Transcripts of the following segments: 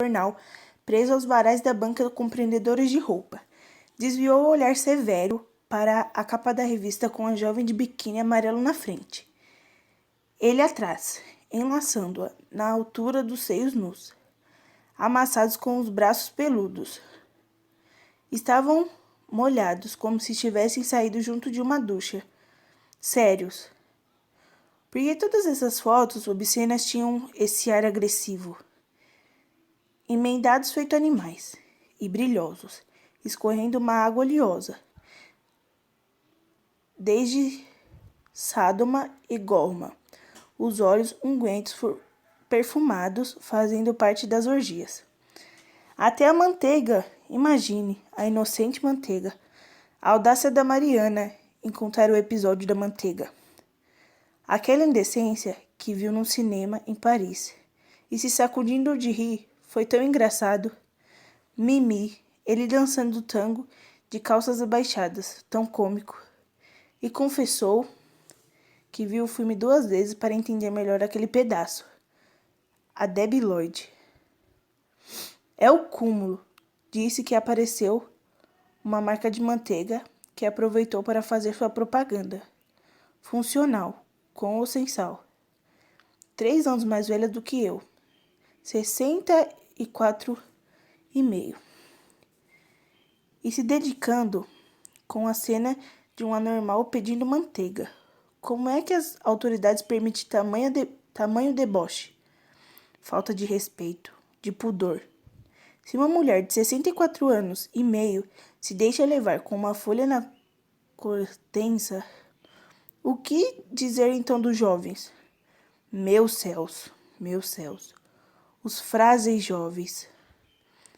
jornal preso aos varais da banca com prendedores de roupa. Desviou o olhar severo para a capa da revista com a jovem de biquíni amarelo na frente. Ele atrás, enlaçando-a na altura dos seios nus, amassados com os braços peludos. Estavam molhados, como se tivessem saído junto de uma ducha. Sérios. Porque todas essas fotos obscenas tinham esse ar agressivo. Emendados feito animais, e brilhosos, escorrendo uma água oleosa. Desde Sádoma e Górma, os olhos ungüentos perfumados fazendo parte das orgias. Até a manteiga, imagine, a inocente manteiga. A audácia da Mariana em contar o episódio da manteiga. Aquela indecência que viu num cinema em Paris. E se sacudindo de rir, foi tão engraçado. Mimi, ele dançando tango de calças abaixadas, tão cômico. E confessou que viu o filme 2 vezes para entender melhor aquele pedaço. A Debbie Lloyd. É o cúmulo. Disse que apareceu uma marca de manteiga que aproveitou para fazer sua propaganda. Funcional, com ou sem sal. 3 anos mais velha do que eu. 64,5. E se dedicando com a cena de um anormal pedindo manteiga. Como é que as autoridades permitem tamanho deboche? Falta de respeito, de pudor. Se uma mulher de 64 anos e meio se deixa levar com uma folha na cor tensa, o que dizer então dos jovens? Meus céus. Os frágeis jovens,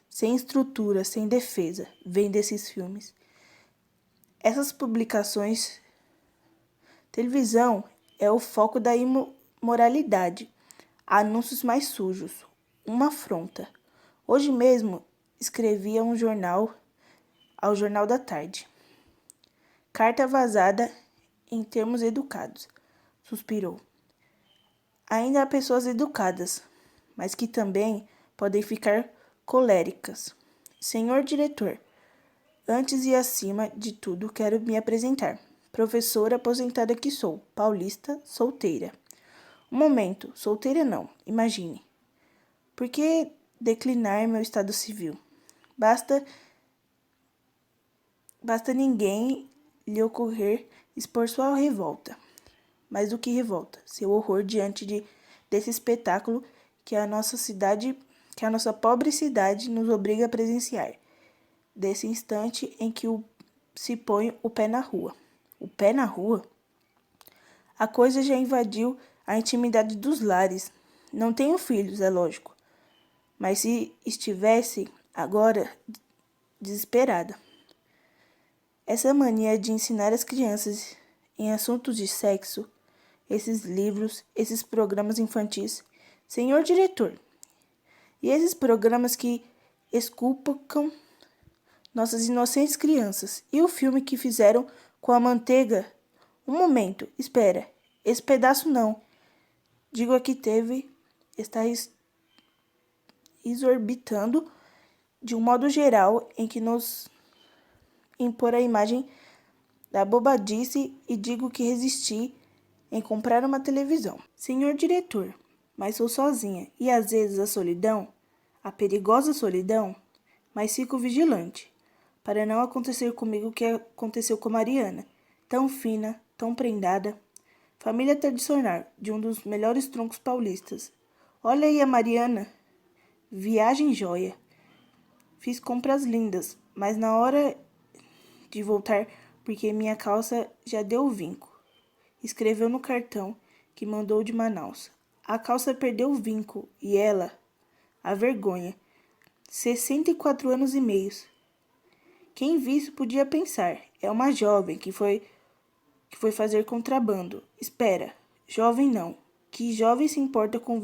sem estrutura, sem defesa, vêm desses filmes. Essas publicações, televisão é o foco da imoralidade. Anúncios mais sujos, uma afronta. Hoje mesmo escrevi ao Jornal da Tarde. Carta vazada em termos educados, suspirou. Ainda há pessoas educadas, mas que também podem ficar coléricas. Senhor diretor, antes e acima de tudo quero me apresentar. Professora aposentada que sou, paulista, solteira. Um momento, solteira não, imagine. Por que declinar meu estado civil? Basta ninguém lhe ocorrer expor sua revolta. Mais do que revolta, seu horror diante desse espetáculo que a nossa pobre cidade nos obriga a presenciar. Desse instante em que se põe o pé na rua. O pé na rua? A coisa já invadiu a intimidade dos lares. Não tenho filhos, é lógico. Mas se estivesse, agora, desesperada. Essa mania de ensinar as crianças em assuntos de sexo, esses livros, esses programas infantis. Senhor diretor, e esses programas que exculpam nossas inocentes crianças. E o filme que fizeram com a manteiga? Um momento, espera. Esse pedaço não. Digo aqui está exorbitando de um modo geral em que nos impor a imagem da bobadice e digo que resisti em comprar uma televisão. Senhor diretor, mas sou sozinha e às vezes a perigosa solidão, mas fico vigilante, para não acontecer comigo o que aconteceu com Mariana, tão fina, tão prendada, família tradicional de um dos melhores troncos paulistas. Olha aí a Mariana, viagem joia. Fiz compras lindas, mas na hora de voltar, porque minha calça já deu o vinco. Escreveu no cartão que mandou de Manaus. A calça perdeu o vinco e ela, a vergonha, 64 anos e meio. Quem visse podia pensar, é uma jovem que foi fazer contrabando. Espera, jovem não. Que jovem se importa com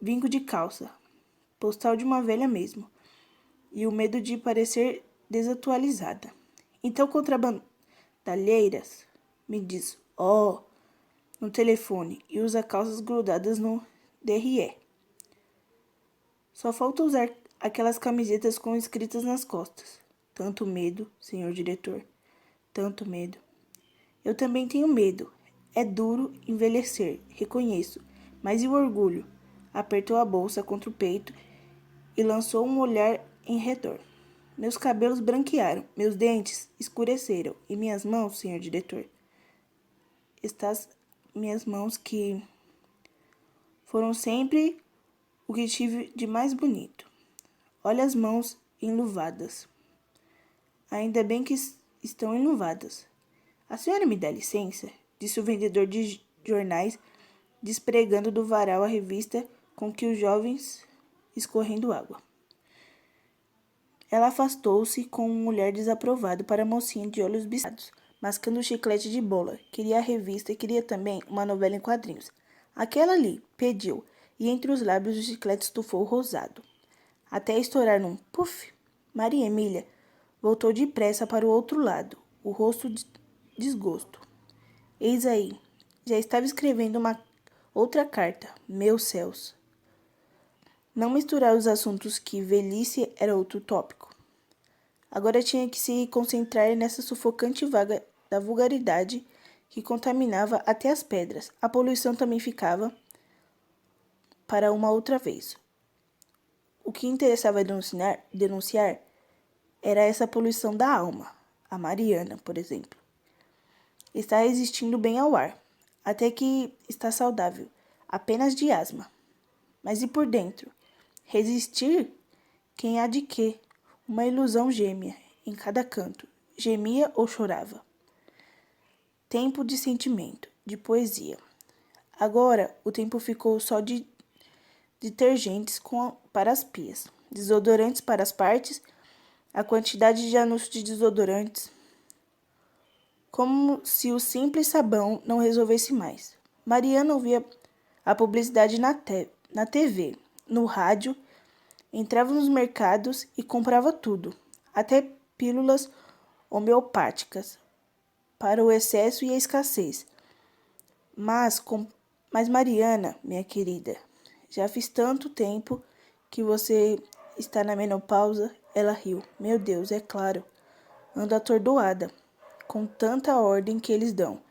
vinco de calça? Postal de uma velha mesmo. E o medo de parecer desatualizada. Então, contrabandalheiras, me diz, no telefone e usa calças grudadas no DRE. Só falta usar aquelas camisetas com escritas nas costas. Tanto medo, senhor diretor. Tanto medo. Eu também tenho medo. É duro envelhecer, reconheço. Mas e o orgulho? Apertou a bolsa contra o peito e lançou um olhar em redor. Meus cabelos branquearam, meus dentes escureceram. E minhas mãos, senhor diretor? Estas minhas mãos que foram sempre o que tive de mais bonito. Olha as mãos enluvadas. Ainda bem que estão enluvadas. A senhora me dá licença? Disse o vendedor de jornais, despregando do varal a revista com que os jovens escorrendo água. Ela afastou-se com um olhar desaprovado para a mocinha de olhos biçados, mascando o chiclete de bola. Queria a revista e queria também uma novela em quadrinhos. Aquela ali, pediu, e entre os lábios o chiclete estufou rosado, até estourar num puff. Maria Emília voltou depressa para o outro lado, o rosto de desgosto. Eis aí, já estava escrevendo uma outra carta. Meus céus! Não misturar os assuntos, que velhice era outro tópico. Agora tinha que se concentrar nessa sufocante vaga da vulgaridade que contaminava até as pedras. A poluição também ficava para uma outra vez. O que interessava denunciar era essa poluição da alma. A Mariana, por exemplo, está resistindo bem ao ar, até que está saudável, apenas de asma. Mas e por dentro? Resistir? Quem há de quê? Uma ilusão gêmea, em cada canto. Gemia ou chorava. Tempo de sentimento, de poesia. Agora, o tempo ficou só de detergentes para as pias, desodorantes para as partes, a quantidade de anúncios de desodorantes, como se o simples sabão não resolvesse mais. Mariana ouvia a publicidade na TV, no rádio, entrava nos mercados e comprava tudo, até pílulas homeopáticas, para o excesso e a escassez. Mas Mariana, minha querida, já fiz tanto tempo que você está na menopausa. Ela riu. Meu Deus, é claro. Ando atordoada, com tanta ordem que eles dão.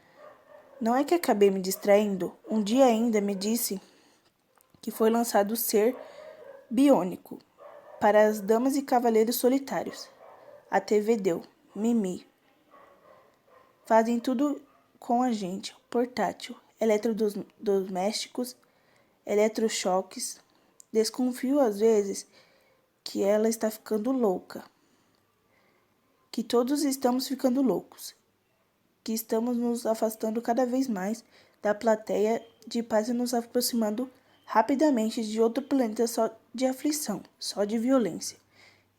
Não é que acabei me distraindo? Um dia ainda me disse que foi lançado o ser biônico para as damas e cavaleiros solitários. A TV deu. Mimi. Fazem tudo com a gente. Portátil, eletrodomésticos, eletrochoques. Desconfio às vezes que ela está ficando louca. Que todos estamos ficando loucos. Que estamos nos afastando cada vez mais da plateia de paz e nos aproximando rapidamente de outro planeta só de aflição, só de violência.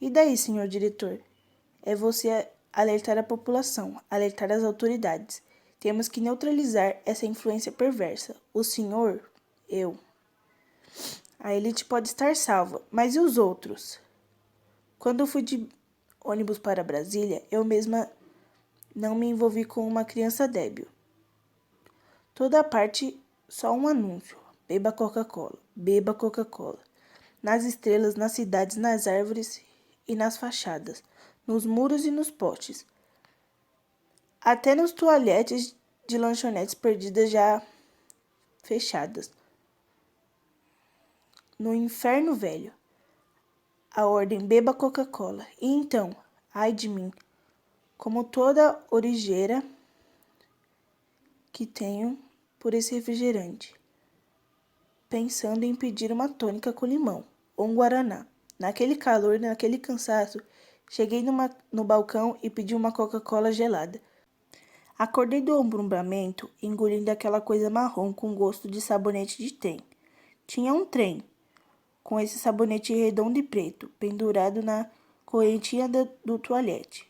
E daí, senhor diretor? É você alertar a população, alertar as autoridades. Temos que neutralizar essa influência perversa. O senhor, eu. A elite pode estar salva, mas e os outros? Quando eu fui de ônibus para Brasília, eu mesma não me envolvi com uma criança débil. Toda a parte, só um anúncio. Beba Coca-Cola, beba Coca-Cola. Nas estrelas, nas cidades, nas árvores e nas fachadas, nos muros e nos postes. Até nos toalhetes de lanchonetes perdidas já fechadas. No inferno velho. A ordem beba Coca-Cola. E então, ai de mim, como toda origeira que tenho por esse refrigerante, pensando em pedir uma tônica com limão ou um guaraná. Naquele calor, naquele cansaço, cheguei no balcão e pedi uma Coca-Cola gelada. Acordei do alongamento, engolindo aquela coisa marrom com gosto de sabonete de trem. Tinha um trem, com esse sabonete redondo e preto, pendurado na correntinha do toalete.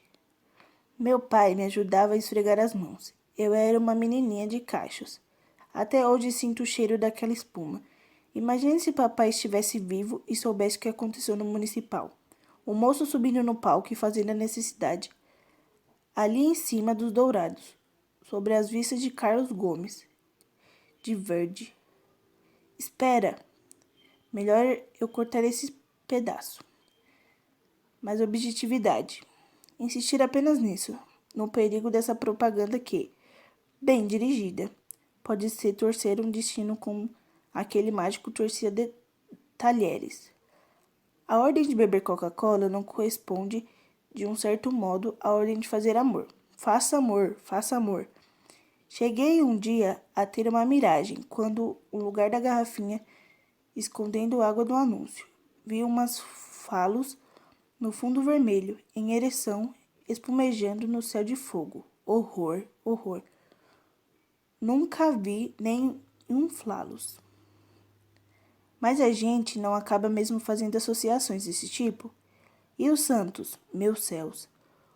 Meu pai me ajudava a esfregar as mãos. Eu era uma menininha de cachos. Até hoje sinto o cheiro daquela espuma. Imagine se papai estivesse vivo e soubesse o que aconteceu no municipal. O moço subindo no palco e fazendo a necessidade. Ali em cima dos dourados, sobre as vistas de Carlos Gomes, de verde. Espera, melhor eu cortar esse pedaço. Mas objetividade. Insistir apenas nisso, no perigo dessa propaganda que, bem dirigida, pode ser torcer um destino como aquele mágico torcia de talheres. A ordem de beber Coca-Cola não corresponde, de um certo modo, à ordem de fazer amor. Faça amor, faça amor. Cheguei um dia a ter uma miragem, quando, no lugar da garrafinha, escondendo água do anúncio, vi umas falos no fundo vermelho, em ereção, espumejando no céu de fogo. Horror, horror. Nunca vi nem um flalos. Mas a gente não acaba mesmo fazendo associações desse tipo? E os santos, meus céus,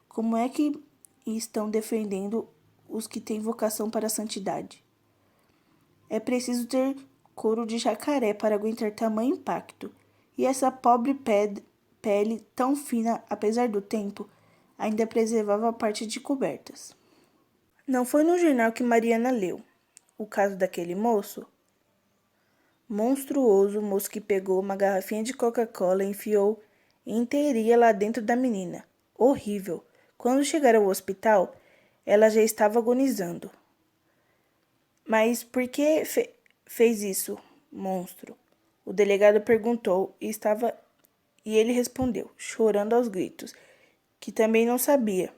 como é que estão defendendo os que têm vocação para a santidade? É preciso ter couro de jacaré para aguentar tamanho impacto. E essa pobre pele tão fina, apesar do tempo, ainda preservava a parte de cobertas. Não foi no jornal que Mariana leu o caso daquele moço? Monstruoso moço que pegou uma garrafinha de Coca-Cola e enfiou inteirinha lá dentro da menina. Horrível. Quando chegaram ao hospital, ela já estava agonizando. Mas por que fez isso, monstro? O delegado perguntou e ele respondeu, chorando aos gritos, que também não sabia.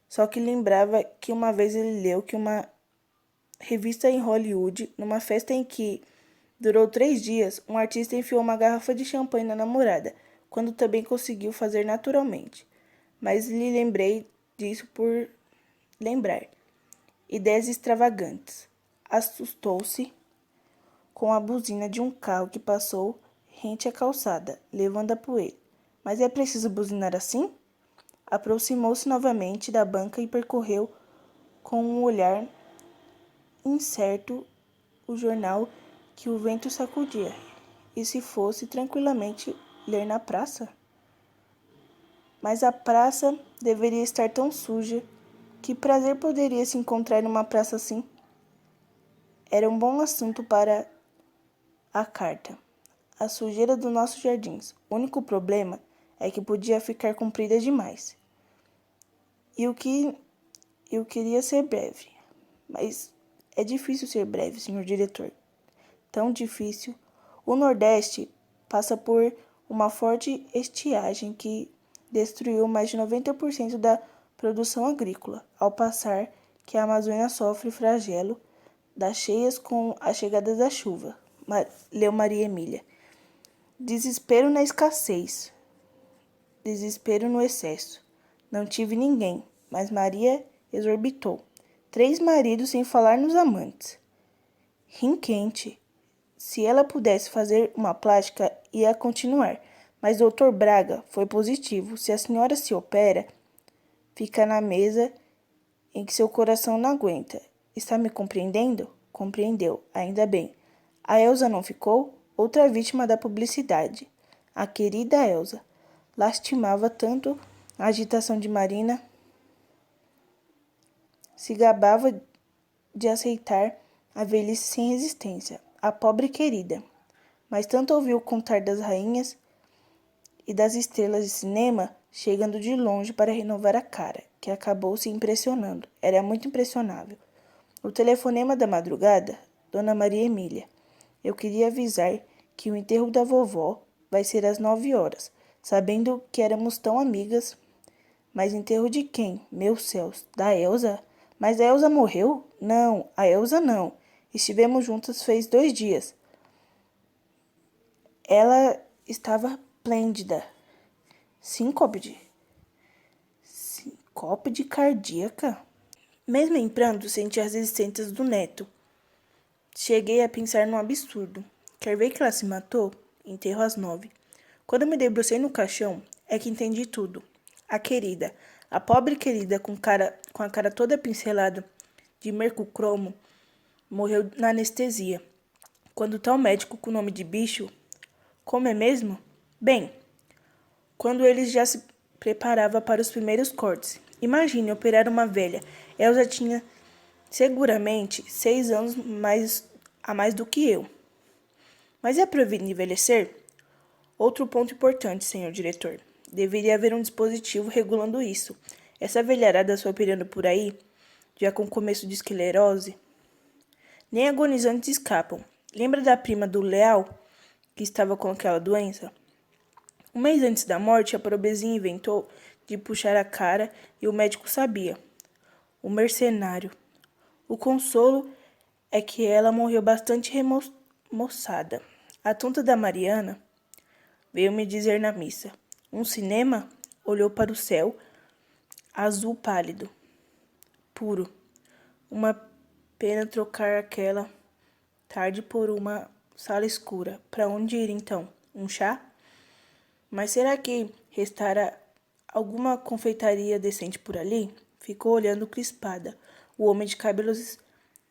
Só que lembrava que uma vez ele leu que uma revista em Hollywood, numa festa em que durou 3 dias, um artista enfiou uma garrafa de champanhe na namorada, quando também conseguiu fazer naturalmente. Mas lhe lembrei disso por lembrar. Ideias extravagantes. Assustou-se com a buzina de um carro que passou rente à calçada, levando a poeira. Mas é preciso buzinar assim? Aproximou-se novamente da banca e percorreu com um olhar incerto o jornal que o vento sacudia. E se fosse tranquilamente ler na praça? Mas a praça deveria estar tão suja. Que prazer poderia se encontrar numa praça assim? Era um bom assunto para a carta. A sujeira dos nossos jardins. O único problema é que podia ficar comprida demais. E eu queria ser breve. Mas é difícil ser breve, senhor diretor. Tão difícil. O Nordeste passa por uma forte estiagem que destruiu mais de 90% da produção agrícola, ao passar que a Amazônia sofre flagelo das cheias com a chegada da chuva. Leu Maria Emília. Desespero na escassez, desespero no excesso. Não tive ninguém, mas Maria exorbitou. 3 maridos sem falar nos amantes. Rim quente. Se ela pudesse fazer uma plástica, ia continuar. Mas Dr. Braga foi positivo. Se a senhora se opera, fica na mesa em que seu coração não aguenta. Está me compreendendo? Compreendeu, ainda bem. A Elsa não ficou? Outra vítima da publicidade. A querida Elsa. Lastimava tanto a agitação de Marina. Se gabava de aceitar a velhice sem resistência. A pobre querida. Mas tanto ouviu contar das rainhas e das estrelas de cinema, chegando de longe para renovar a cara, que acabou se impressionando. Era muito impressionável. O telefonema da madrugada, Dona Maria Emília. Eu queria avisar que o enterro da vovó vai ser às 9 horas, sabendo que éramos tão amigas. Mas enterro de quem? Meus céus, da Elsa? Mas a Elsa morreu? Não, a Elsa não. Estivemos juntas fez 2 dias. Ela estava esplêndida. Síncopide cardíaca? Mesmo em pranto, senti as resistências do neto. Cheguei a pensar num absurdo. Quer ver que ela se matou? Enterro às 9. Quando me debrucei no caixão, é que entendi tudo. A querida, a pobre querida com a cara toda pincelada de mercurocromo, morreu na anestesia. Quando tal médico com nome de bicho, como é mesmo? Bem, quando ele já se preparava para os primeiros cortes. Imagine operar uma velha. Elsa tinha seguramente 6 anos a mais do que eu. Mas é proibido envelhecer? Outro ponto importante, senhor diretor. Deveria haver um dispositivo regulando isso. Essa velharada só operando por aí, já com começo de esclerose, nem agonizantes escapam. Lembra da prima do Leal, que estava com aquela doença? Um mês antes da morte, a pobrezinha inventou de puxar a cara e o médico sabia. O mercenário. O consolo é que ela morreu bastante remoçada. A tonta da Mariana veio me dizer na missa. Um cinema? Olhou para o céu, azul pálido, puro. Uma pena trocar aquela tarde por uma sala escura. Para onde ir então? Um chá? Mas será que restará alguma confeitaria decente por ali? Ficou olhando crispada o homem de cabelos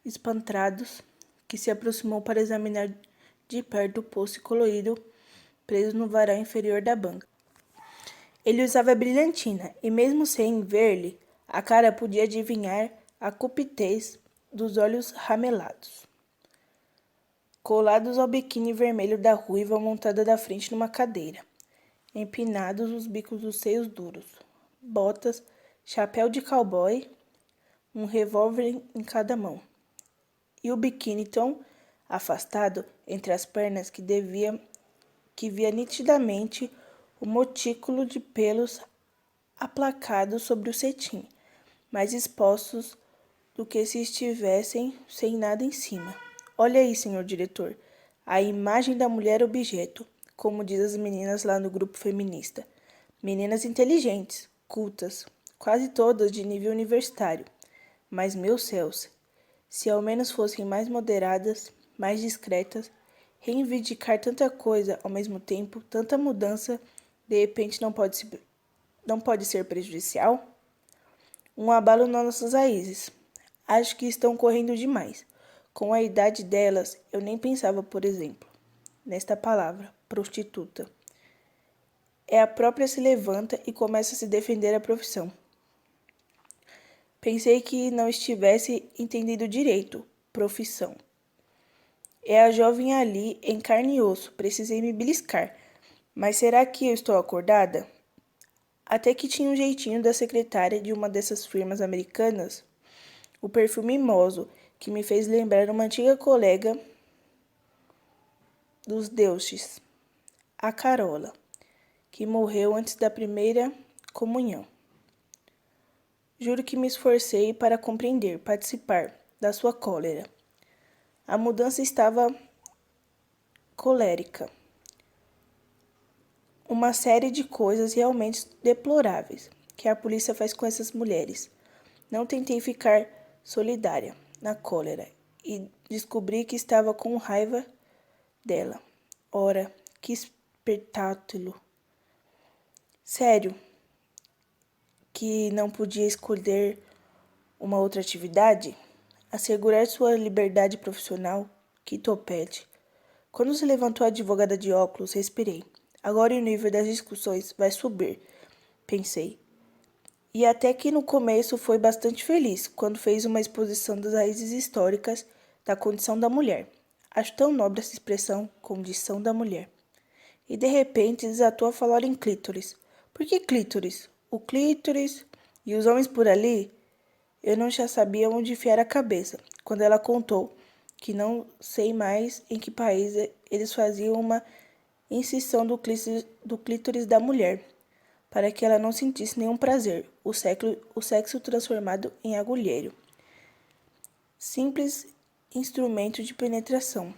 espantrados que se aproximou para examinar de perto o poço colorido preso no varal inferior da banca. Ele usava brilhantina, e mesmo sem ver-lhe a cara podia adivinhar a cupidez dos olhos ramelados, colados ao biquíni vermelho da ruiva montada da frente numa cadeira, empinados os bicos dos seios duros, botas, chapéu de cowboy, um revólver em cada mão, e o biquíni tão afastado entre as pernas que via nitidamente o montículo de pelos aplacados sobre o cetim, mais expostos do que se estivessem sem nada em cima. Olha aí, senhor diretor, a imagem da mulher objeto, como diz as meninas lá no grupo feminista. Meninas inteligentes, cultas, quase todas de nível universitário. Mas, meus céus, se ao menos fossem mais moderadas, mais discretas, reivindicar tanta coisa ao mesmo tempo, tanta mudança, de repente não pode ser prejudicial? Um abalo nas nossas raízes. Acho que estão correndo demais. Com a idade delas, eu nem pensava, por exemplo, nesta palavra, prostituta. É a própria se levanta e começa a se defender a profissão. Pensei que não estivesse entendido direito, profissão. É a jovem ali, em carne e osso, precisei me beliscar. Mas será que eu estou acordada? Até que tinha um jeitinho da secretária de uma dessas firmas americanas, o perfume mimoso, que me fez lembrar uma antiga colega dos deuses, a Carola, que morreu antes da primeira comunhão. Juro que me esforcei para compreender, participar da sua cólera. A mudança estava colérica. Uma série de coisas realmente deploráveis que a polícia faz com essas mulheres. Não tentei ficar solidária na cólera e descobri que estava com raiva dela. Ora, que espetáculo! Sério, que não podia escolher uma outra atividade? Assegurar sua liberdade profissional? Que topete! Quando se levantou a advogada de óculos, respirei. Agora o nível das discussões vai subir, pensei. E até que no começo foi bastante feliz, quando fez uma exposição das raízes históricas da condição da mulher. Acho tão nobre essa expressão, condição da mulher. E de repente desatou a falar em clítoris. Por que clítoris? O clítoris e os homens por ali? Eu não já sabia onde enfiar a cabeça, quando ela contou que não sei mais em que país eles faziam uma incisão do clítoris da mulher, para que ela não sentisse nenhum prazer, o sexo transformado em agulheiro. Simples instrumento de penetração.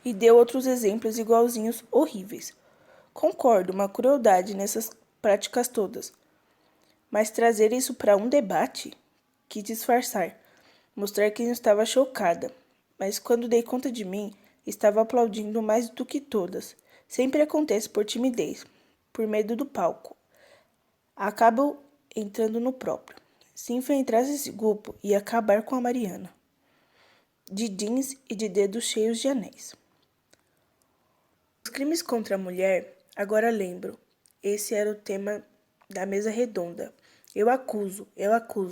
E deu outros exemplos igualzinhos horríveis. Concordo, uma crueldade nessas práticas todas. Mas trazer isso para um debate? Quis disfarçar, mostrar que não estava chocada. Mas quando dei conta de mim, estava aplaudindo mais do que todas. Sempre acontece por timidez, por medo do palco. Acabo entrando no próprio. Se enfrentasse esse grupo, ia acabar com a Mariana. De jeans e de dedos cheios de anéis. Os crimes contra a mulher, agora lembro. Esse era o tema da mesa redonda. Eu acuso,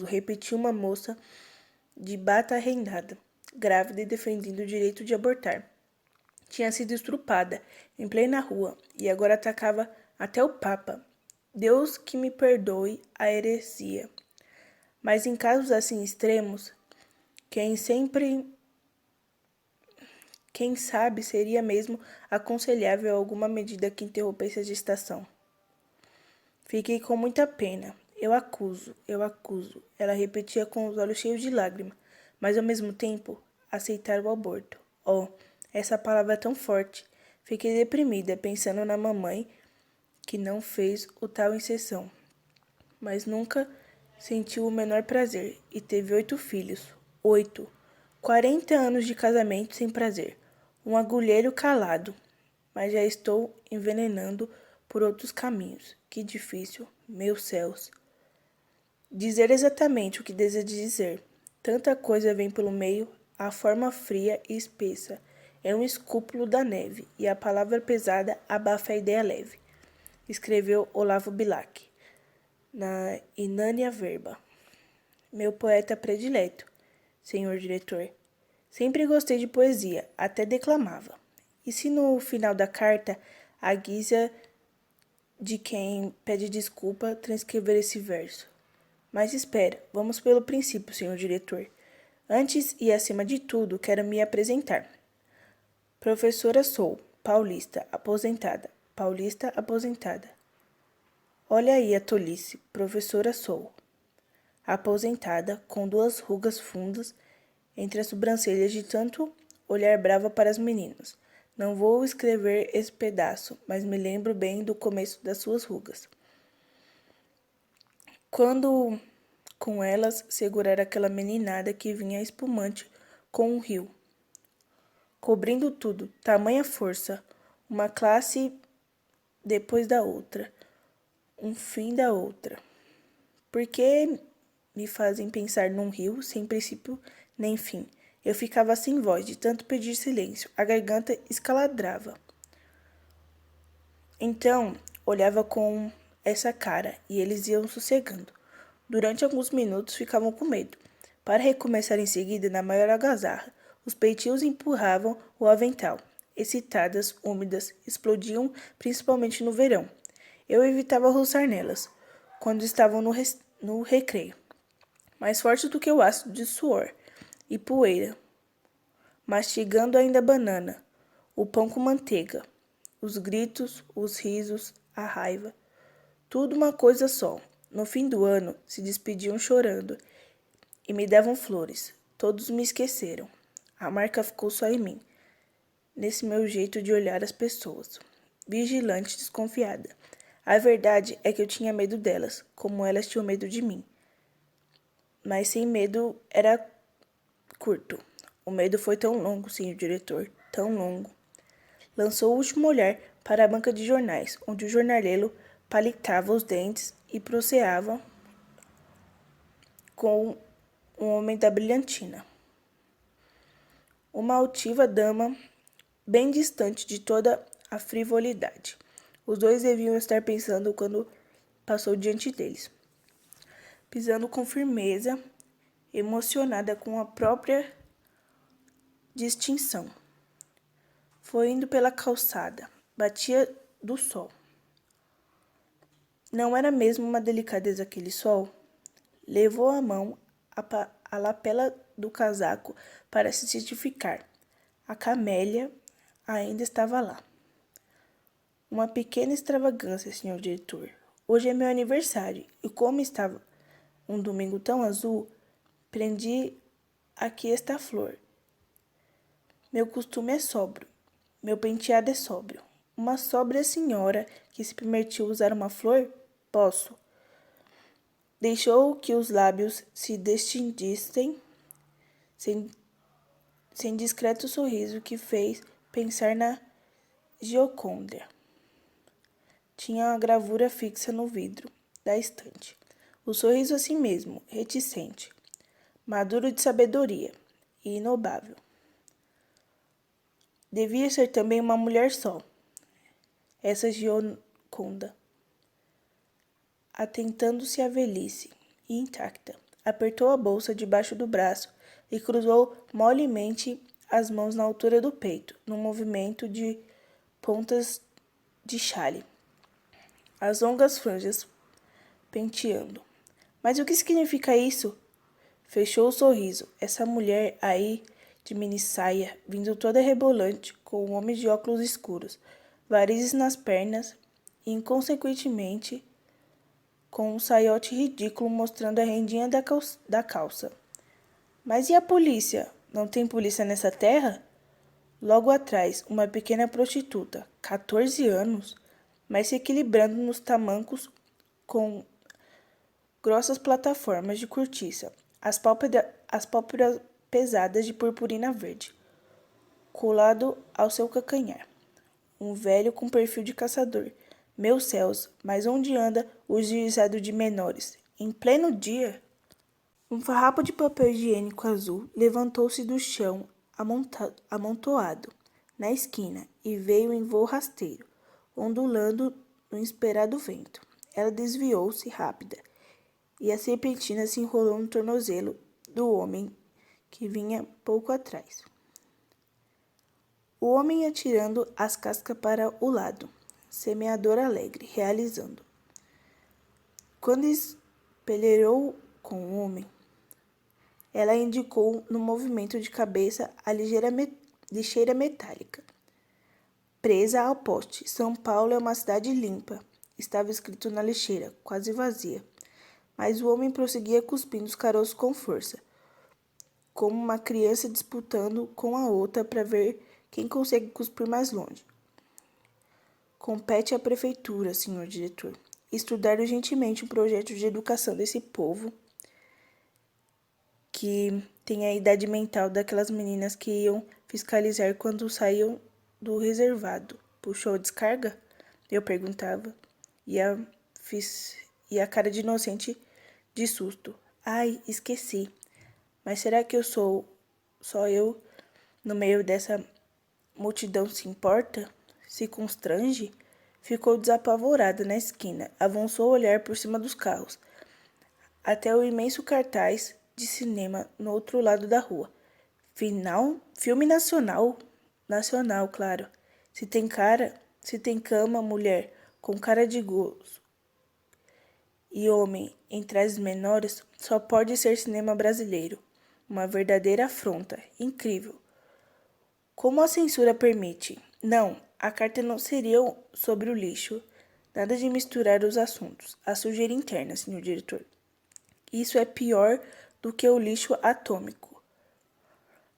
repetiu uma moça de bata rendada, grávida e defendendo o direito de abortar. Tinha sido estrupada em plena rua e agora atacava até o Papa. Deus que me perdoe a heresia. Mas em casos assim extremos, quem sabe seria mesmo aconselhável alguma medida que interrompesse a gestação. Fiquei com muita pena. Eu acuso. Ela repetia com os olhos cheios de lágrimas, mas ao mesmo tempo aceitar o aborto. Oh, essa palavra é tão forte. Fiquei deprimida, pensando na mamãe que não fez o tal inserção, mas nunca sentiu o menor prazer e teve 8 filhos. 8. 40 anos de casamento sem prazer. Um agulheiro calado. Mas já estou envenenando por outros caminhos. Que difícil, meus céus. Dizer exatamente o que deseja dizer. Tanta coisa vem pelo meio, a forma fria e espessa é um escúpulo da neve, e a palavra pesada abafa a ideia leve. Escreveu Olavo Bilac, na Inânia Verba. Meu poeta predileto, senhor diretor. Sempre gostei de poesia, até declamava. E se no final da carta, à guisa de quem pede desculpa, transcrever esse verso? Mas espera, vamos pelo princípio, senhor diretor. Antes e acima de tudo, quero me apresentar. Professora sou, paulista, aposentada. Paulista, aposentada. Olha aí a tolice, professora sou. Aposentada, com 2 rugas fundas entre as sobrancelhas de tanto olhar brava para as meninas. Não vou escrever esse pedaço, mas me lembro bem do começo das suas rugas. Quando com elas segurar aquela meninada que vinha espumante com um rio, cobrindo tudo, tamanha força, uma classe depois da outra, um fim da outra. Por que me fazem pensar num rio sem princípio nem fim? Eu ficava sem voz de tanto pedir silêncio, a garganta escaladrava. Então, olhava com essa cara e eles iam sossegando. Durante alguns minutos ficavam com medo, para recomeçar em seguida na maior algazarra. Os peitios empurravam o avental. Excitadas, úmidas, explodiam principalmente no verão. Eu evitava roçar nelas, quando estavam no recreio, mais forte do que o ácido de suor e poeira, mastigando ainda a banana, o pão com manteiga, os gritos, os risos, a raiva, tudo uma coisa só. No fim do ano, se despediam chorando e me davam flores. Todos me esqueceram. A marca ficou só em mim, nesse meu jeito de olhar as pessoas, vigilante, desconfiada. A verdade é que eu tinha medo delas, como elas tinham medo de mim. Mas sem medo era curto. O medo foi tão longo, senhor diretor, tão longo. Lançou o último olhar para a banca de jornais, onde o jornaleiro palitava os dentes e proceava com um homem da brilhantina. Uma altiva dama, bem distante de toda a frivolidade. Os dois deviam estar pensando quando passou diante deles, pisando com firmeza, emocionada com a própria distinção. Foi indo pela calçada, batia do sol. Não era mesmo uma delicadeza aquele sol? Levou a mão à lapela do casaco para se certificar. A camélia ainda estava lá. Uma pequena extravagância, senhor diretor. Hoje é meu aniversário e como estava um domingo tão azul, prendi aqui esta flor. Meu costume é sóbrio. Meu penteado é sóbrio. Uma sóbria senhora que se permitiu usar uma flor? Posso. Deixou que os lábios se destendissem sem discreto sorriso que fez pensar na Giocôndria. Tinha a gravura fixa no vidro da estante. O sorriso assim mesmo, reticente, maduro de sabedoria e inobável. Devia ser também uma mulher só, essa Gioconda, atentando-se à velhice, e intacta. Apertou a bolsa debaixo do braço e cruzou molemente as mãos na altura do peito, num movimento de pontas de chale, as longas franjas penteando. Mas o que significa isso? Fechou o sorriso. Essa mulher aí de minissaia, vindo toda rebolante, com um homem de óculos escuros, varizes nas pernas e, inconsequentemente, com um saiote ridículo mostrando a rendinha da calça. Mas e a polícia? Não tem polícia nessa terra? Logo atrás, uma pequena prostituta, 14 anos, mas se equilibrando nos tamancos com grossas plataformas de cortiça, as pálpebras pesadas de purpurina verde, colado ao seu calcanhar. Um velho com perfil de caçador. Meus céus, mas onde anda o juizado de menores? Em pleno dia? Um farrapo de papel higiênico azul levantou-se do chão amontoado na esquina e veio em voo rasteiro, ondulando no inesperado vento. Ela desviou-se rápida e a serpentina se enrolou no tornozelo do homem que vinha pouco atrás. O homem ia tirando as cascas para o lado, semeador alegre, realizando. Quando espelhou com o homem, ela indicou no movimento de cabeça a lixeira metálica, presa ao poste. São Paulo é uma cidade limpa, estava escrito na lixeira, quase vazia. Mas o homem prosseguia cuspindo os caroços com força, como uma criança disputando com a outra para ver quem consegue cuspir mais longe. Compete à prefeitura, senhor diretor, estudar urgentemente um projeto de educação desse povo que tem a idade mental daquelas meninas que iam fiscalizar quando saíam do reservado. Puxou a descarga? Eu perguntava. E a cara de inocente de susto. Ai, esqueci. Mas será que eu sou só eu no meio dessa multidão se importa? Se constrange? Ficou desapavorada na esquina. Avançou o olhar por cima dos carros, até o imenso cartaz de cinema no outro lado da rua. Filme nacional? Nacional, claro. Se tem cama, mulher, com cara de gozo e homem em trajes menores, só pode ser cinema brasileiro. Uma verdadeira afronta. Incrível. Como a censura permite? Não, a carta não seria sobre o lixo. Nada de misturar os assuntos. A sujeira interna, senhor diretor. Isso é pior do que o lixo atômico.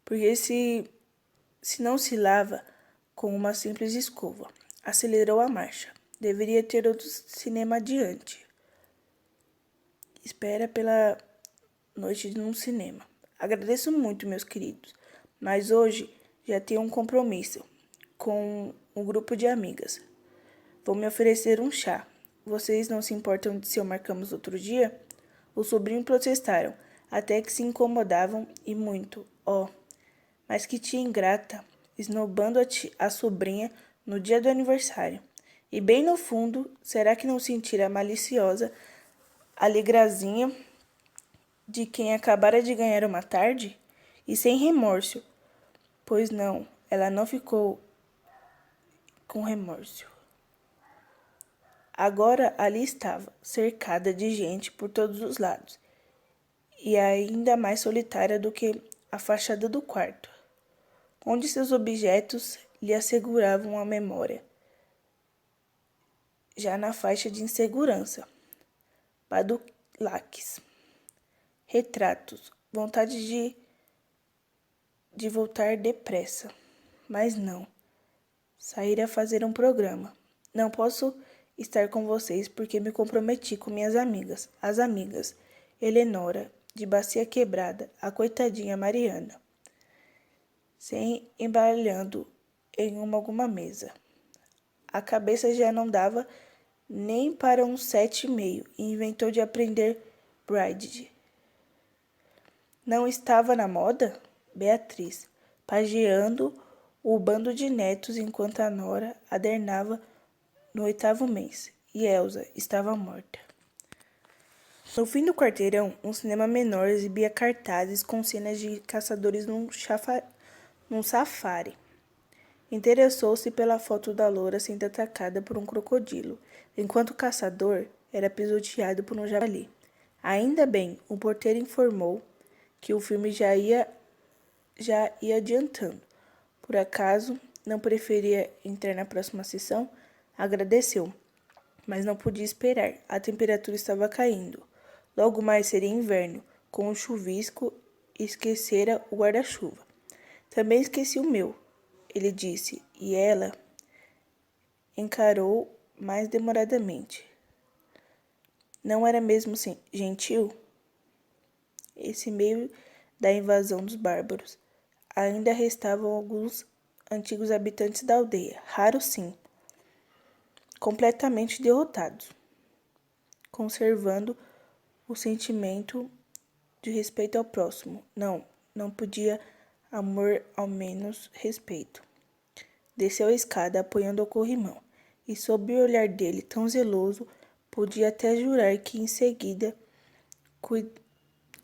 Porque se não se lava com uma simples escova. Acelerou a marcha. Deveria ter outro cinema adiante. Espera pela noite num cinema. Agradeço muito, meus queridos, mas hoje já tenho um compromisso com um grupo de amigas. Vou me oferecer um chá. Vocês não se importam de se eu marcamos outro dia? Os sobrinhos protestaram, até que se incomodavam e muito. Mas que tia ingrata, esnobando a sobrinha no dia do aniversário. E bem no fundo, será que não sentira a maliciosa alegrazinha de quem acabara de ganhar uma tarde? E sem remorso, pois não, ela não ficou com remorso. Agora ali estava, cercada de gente por todos os lados, e ainda mais solitária do que a fachada do quarto, onde seus objetos lhe asseguravam a memória. Já na faixa de insegurança, padulaques, retratos, vontade de voltar depressa, mas não. Sair a fazer um programa. Não posso estar com vocês porque me comprometi com minhas amigas. As amigas, Eleonora, de bacia quebrada, a coitadinha Mariana, sem embaralhando em alguma mesa. A cabeça já não dava nem para um 7,5 e inventou de aprender Braille. Não estava na moda? Beatriz, pageando o bando de netos enquanto a nora adernava no 8º mês, e Elsa estava morta. No fim do quarteirão, um cinema menor exibia cartazes com cenas de caçadores num safari. Interessou-se pela foto da loura sendo atacada por um crocodilo, enquanto o caçador era pisoteado por um javali. Ainda bem, o porteiro informou que o filme já ia adiantando. Por acaso, não preferia entrar na próxima sessão? Agradeceu, mas não podia esperar. A temperatura estava caindo. Logo mais seria inverno. Com o chuvisco, esquecera o guarda-chuva. Também esqueci o meu, ele disse, e ela encarou mais demoradamente. Não era mesmo gentil? Esse meio da invasão dos bárbaros. Ainda restavam alguns antigos habitantes da aldeia, raros sim, completamente derrotados, conservando o sentimento de respeito ao próximo. Não podia amor, ao menos respeito. Desceu a escada apoiando o corrimão, e sob o olhar dele tão zeloso, podia até jurar que em seguida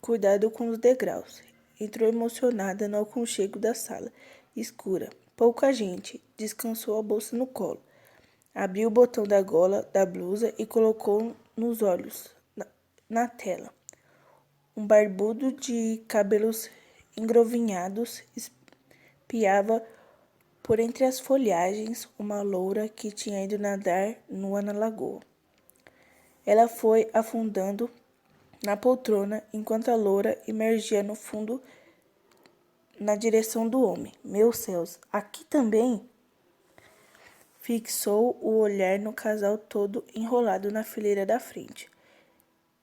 cuidado com os degraus. Entrou emocionada no aconchego da sala escura. Pouca gente. Descansou a bolsa no colo. Abriu o botão da gola da blusa e colocou nos olhos, na tela. Um barbudo de cabelos engrovinhados espiava por entre as folhagens uma loura que tinha ido nadar nua na lagoa. Ela foi afundando na poltrona enquanto a loura emergia no fundo na direção do homem. Meus céus, aqui também? Fixou o olhar no casal todo enrolado na fileira da frente.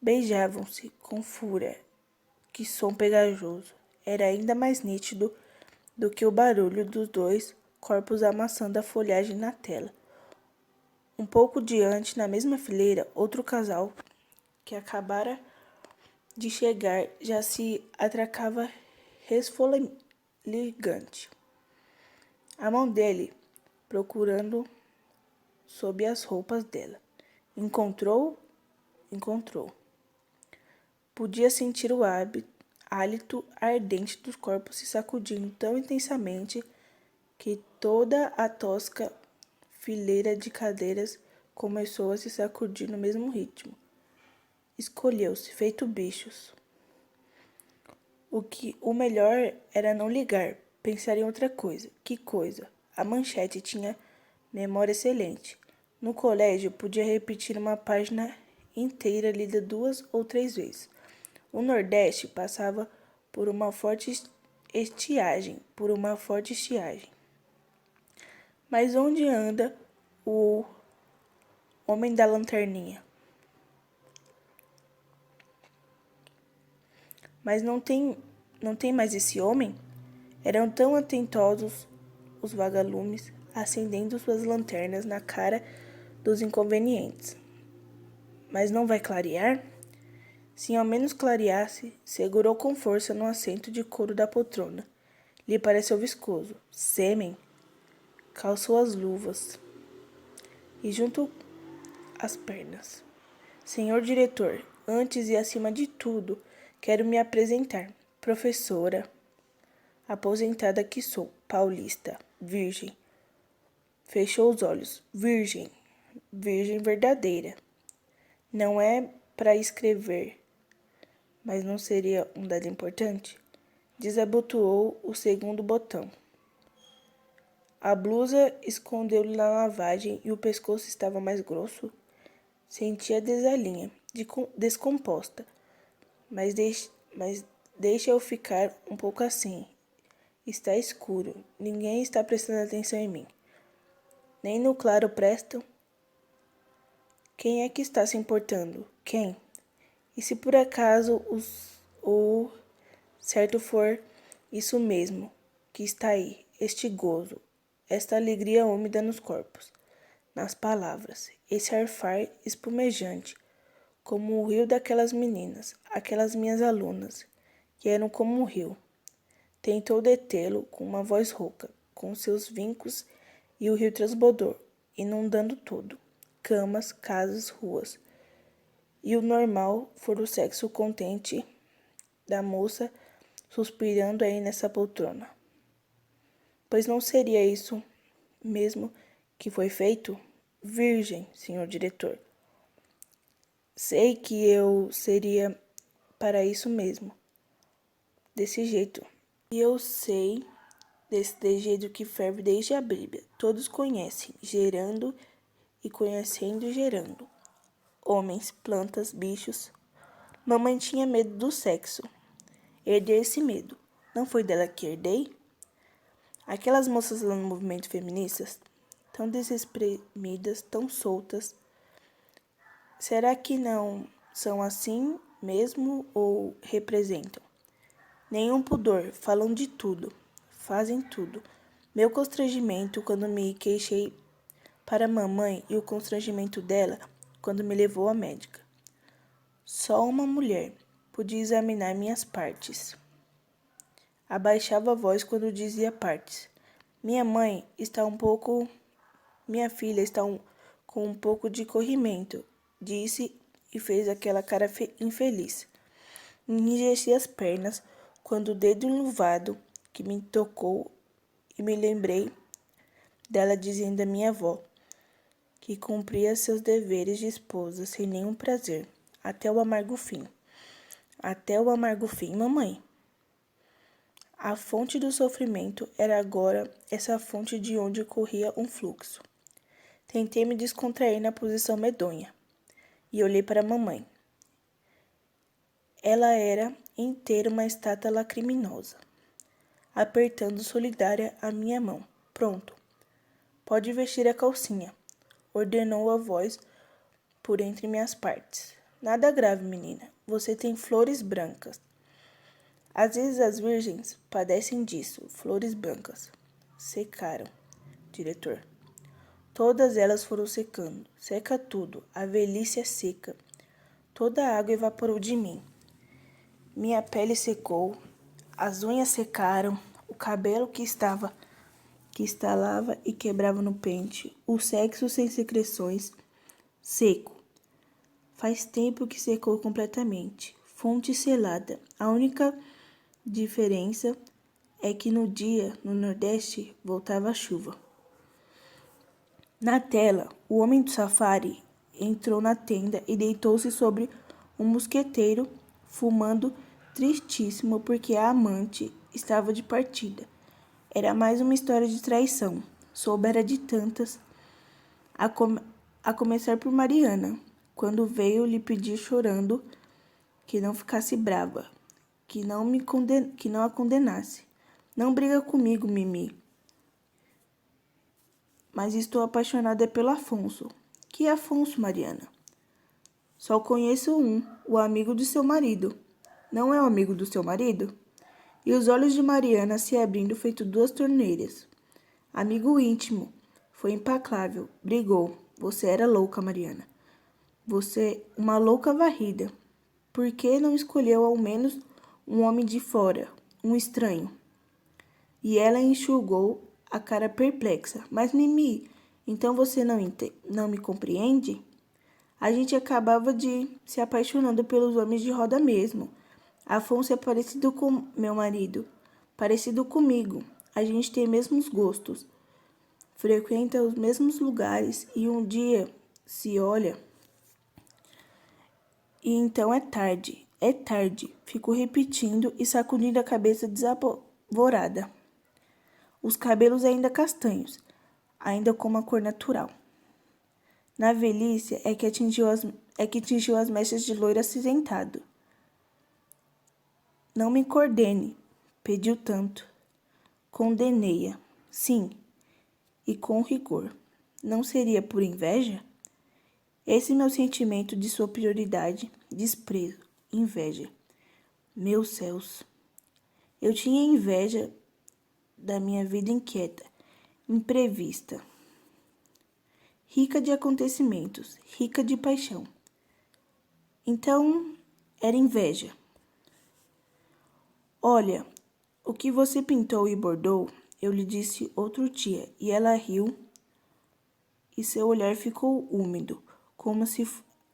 Beijavam-se com fúria. Que som pegajoso. Era ainda mais nítido do que o barulho dos dois corpos amassando a folhagem na tela. Um pouco diante, na mesma fileira, outro casal, que acabara de chegar, já se atracava resfolegante. A mão dele, procurando sob as roupas dela. Encontrou. Podia sentir o hálito ardente dos corpos se sacudindo tão intensamente que toda a tosca fileira de cadeiras começou a se sacudir no mesmo ritmo. Escolheu-se, feito bichos. O melhor era não ligar, pensar em outra coisa. Que coisa? A manchete tinha memória excelente. No colégio, podia repetir uma página inteira lida 2 ou 3 vezes. O Nordeste passava por uma forte estiagem. Mas onde anda o homem da lanterninha? Mas não tem mais esse homem? Eram tão atentosos os vagalumes, acendendo suas lanternas na cara dos inconvenientes. Mas não vai clarear? Se ao menos clareasse, segurou com força no assento de couro da poltrona. Lhe pareceu viscoso. Sêmen. Calçou as luvas e junto às pernas. Senhor diretor, antes e acima de tudo, quero me apresentar. Professora, aposentada que sou, paulista, virgem. Fechou os olhos. Virgem verdadeira. Não é para escrever, mas não seria um dado importante? Desabotoou o segundo botão. A blusa escondeu-lhe na lavagem e o pescoço estava mais grosso. Sentia a desalinha, descomposta, mas deixa eu ficar um pouco assim. Está escuro, ninguém está prestando atenção em mim. Nem no claro prestam. Quem é que está se importando? Quem? E se por acaso o certo for isso mesmo que está aí, este gozo, esta alegria úmida nos corpos, nas palavras, esse arfar espumejante, como o rio daquelas meninas, aquelas minhas alunas, que eram como um rio. Tentou detê-lo com uma voz rouca, com seus vincos, e o rio transbordou, inundando tudo, camas, casas, ruas. E o normal for o sexo contente da moça suspirando aí nessa poltrona. Pois não seria isso mesmo que foi feito? Virgem, senhor diretor. Sei que eu seria para isso mesmo, desse jeito. E eu sei desse desejo que ferve desde a Bíblia. Todos conhecem, gerando e conhecendo e gerando. Homens, plantas, bichos. Mamãe tinha medo do sexo. Herdei esse medo. Não foi dela que herdei? Aquelas moças lá no movimento feministas, tão desespremidas, tão soltas, será que não são assim mesmo ou representam? Nenhum pudor, falam de tudo, fazem tudo. Meu constrangimento quando me queixei para a mamãe e o constrangimento dela quando me levou à médica. Só uma mulher podia examinar minhas partes. Abaixava a voz quando dizia partes. Minha filha está com um pouco de corrimento, disse e fez aquela cara infeliz. Enrijeci as pernas quando o dedo enluvado que me tocou e me lembrei dela dizendo à minha avó que cumpria seus deveres de esposa sem nenhum prazer, até o amargo fim. Até o amargo fim, mamãe. A fonte do sofrimento era agora essa fonte de onde corria um fluxo. Tentei me descontrair na posição medonha e olhei para a mamãe. Ela era inteira uma estátua lacriminosa, apertando solidária a minha mão. Pronto. Pode vestir a calcinha, ordenou a voz por entre minhas partes. Nada grave, menina. Você tem flores brancas. Às vezes as virgens padecem disso, flores brancas. Secaram, diretor. Todas elas foram secando. Seca tudo. A velhice é seca. Toda a água evaporou de mim. Minha pele secou. As unhas secaram. O cabelo que estalava e quebrava no pente. O sexo sem secreções. Seco. Faz tempo que secou completamente. Fonte selada. A única diferença é que no dia, no Nordeste, voltava a chuva. Na tela, o homem do safari entrou na tenda e deitou-se sobre um mosqueteiro, fumando, tristíssimo porque a amante estava de partida. Era mais uma história de traição. Soubera de tantas, a começar por Mariana, quando veio lhe pedir chorando que não ficasse brava, que não a condenasse. Não briga comigo, Mimi. Mas estou apaixonada pelo Afonso. Que Afonso, Mariana? Só conheço um, o amigo de seu marido. Não é o amigo do seu marido? E os olhos de Mariana se abrindo feito duas torneiras. Amigo íntimo. Foi implacável. Brigou. Você era louca, Mariana. Você, uma louca varrida. Por que não escolheu ao menos um homem de fora, um estranho? E ela enxugou a cara perplexa. Mas, Mimi, então você não me compreende? A gente acabava de se apaixonando pelos homens de roda mesmo. Afonso é parecido com meu marido, parecido comigo. A gente tem mesmos gostos, frequenta os mesmos lugares e um dia se olha. E então é tarde, é tarde. Fico repetindo e sacudindo a cabeça desapavorada. Os cabelos ainda castanhos, ainda com uma cor natural. Na velhice é que atingiu as mechas de loiro acinzentado. Não me coordene, pediu tanto. Condenei-a, sim, e com rigor. Não seria por inveja? Esse meu sentimento de superioridade, desprezo, inveja. Meus céus! Eu tinha inveja da minha vida inquieta, imprevista, rica de acontecimentos, rica de paixão. Então, era inveja. Olha, o que você pintou e bordou, eu lhe disse outro dia, e ela riu, e seu olhar ficou úmido, como se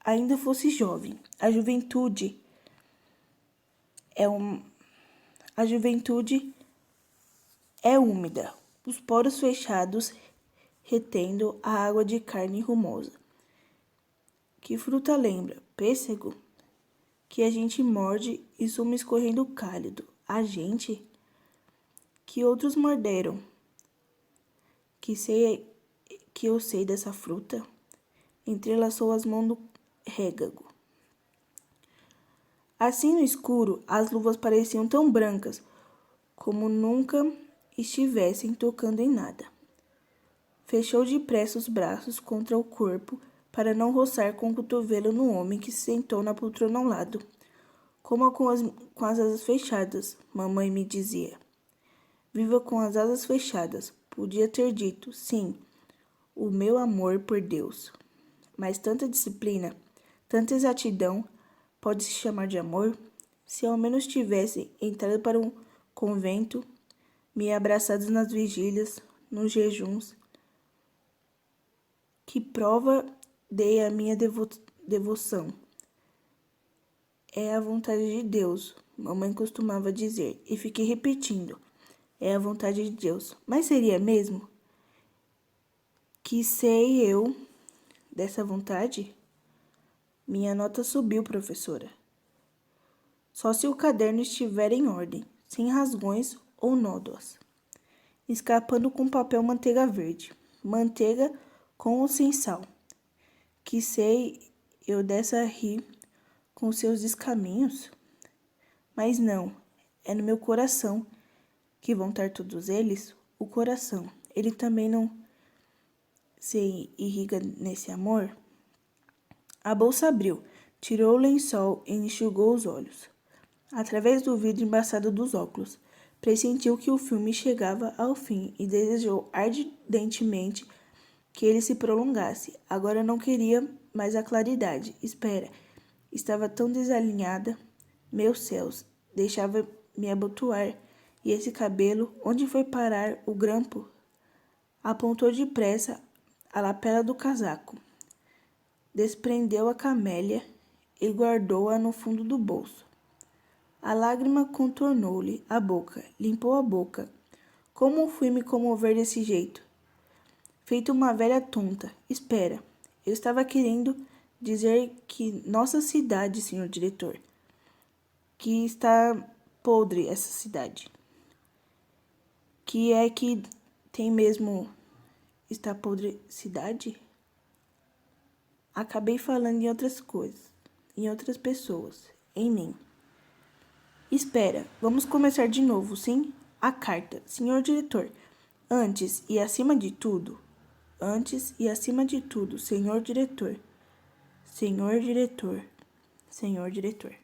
ainda fosse jovem. A juventude é úmida. os poros fechados, retendo a água de carne rumosa. Que fruta lembra? Pêssego? Que a gente morde e sumo escorrendo cálido. A gente? Que outros morderam? Que eu sei dessa fruta? Entrelaçou as mãos no rêgago. Assim no escuro, as luvas pareciam tão brancas como nunca estivessem tocando em nada. Fechou depressa os braços contra o corpo para não roçar com o cotovelo no homem que se sentou na poltrona ao lado. Coma com as asas fechadas, mamãe me dizia. Viva com as asas fechadas. Podia ter dito, sim, o meu amor por Deus. Mas tanta disciplina, tanta exatidão, pode se chamar de amor? Se ao menos tivesse entrado para um convento, me abraçado nas vigílias, nos jejuns, que prova dei à minha devoção. É a vontade de Deus, mamãe costumava dizer, e fiquei repetindo. É a vontade de Deus. Mas seria mesmo? Que sei eu dessa vontade? Minha nota subiu, professora. Só se o caderno estiver em ordem, sem rasgões ou nódoas. Escapando com papel manteiga verde. Manteiga com ou sem sal. Que sei eu dessa rir com seus descaminhos? Mas não, é no meu coração que vão estar todos eles. O coração, ele também não se irriga nesse amor? A bolsa abriu, tirou o lençol e enxugou os olhos. Através do vidro embaçado dos óculos, pressentiu que o filme chegava ao fim e desejou ardentemente que ele se prolongasse. Agora não queria mais a claridade. Espera, estava tão desalinhada. Meus céus, deixava-me abotoar. E esse cabelo, onde foi parar o grampo? Apontou depressa a lapela do casaco. Desprendeu a camélia e guardou-a no fundo do bolso. A lágrima contornou-lhe a boca, limpou a boca. Como fui me comover desse jeito? Feito uma velha tonta. Espera, eu estava querendo dizer que nossa cidade, senhor diretor, que está podre essa cidade. Que é que tem mesmo está podre cidade? Acabei falando em outras coisas, em outras pessoas, em mim. Espera, vamos começar de novo, sim? A carta, senhor diretor. Antes e acima de tudo, senhor diretor. Senhor diretor. Senhor diretor.